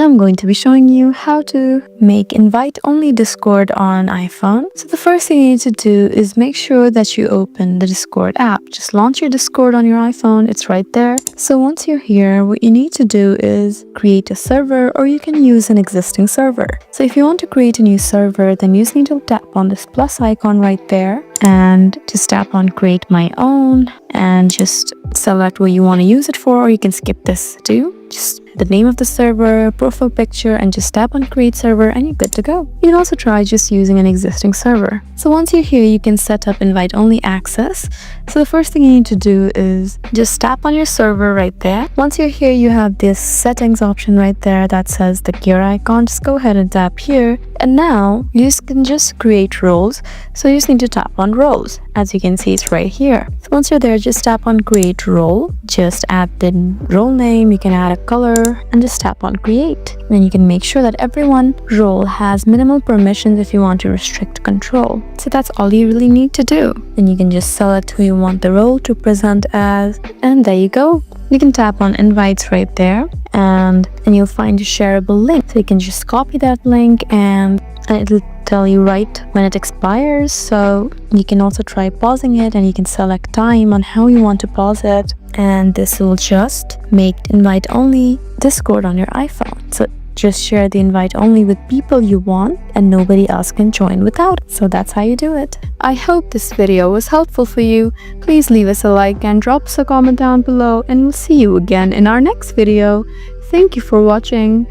and I'm going to be showing you how to make invite-only Discord on iPhone. So the first thing you need to do is make sure that you open the Discord app. Just launch your Discord on your iPhone, it's right there. So once you're here, what you need to do is create a server, or you can use an existing server. So if you want to create a new server, then you just need to tap on this plus icon right there and just tap on create my own and just select what you want to use it for, or you can skip this too. Just the name of the server, profile picture, and just tap on create server and you're good to go. You can also try just using an existing server. So once you're here, you can set up invite only access. So the first thing you need to do is just tap on your server right there. Once you're here, you have this settings option right there that says the gear icon. Just go ahead and tap here. And now you can just create roles. So you just need to tap on roles. As you can see, it's right here. So once you're there, just tap on create role. Just add the role name. You can add a color and just tap on create. Then you can make sure that everyone role has minimal permissions if you want to restrict control. So that's all you really need to do. Then you can just select who you want the role to present as, and there you go. You can tap on invites right there, and then you'll find a shareable link. So you can just copy that link and it'll tell you right when it expires. So you can also try pausing it, and you can select time on how you want to pause it, and this will just make invite only Discord on your iPhone. So just share the invite only with people you want and nobody else can join without it. So that's how you do it. I hope this video was helpful for you. Please leave us a like and drop us a comment down below, and we'll see you again in our next video. Thank you for watching.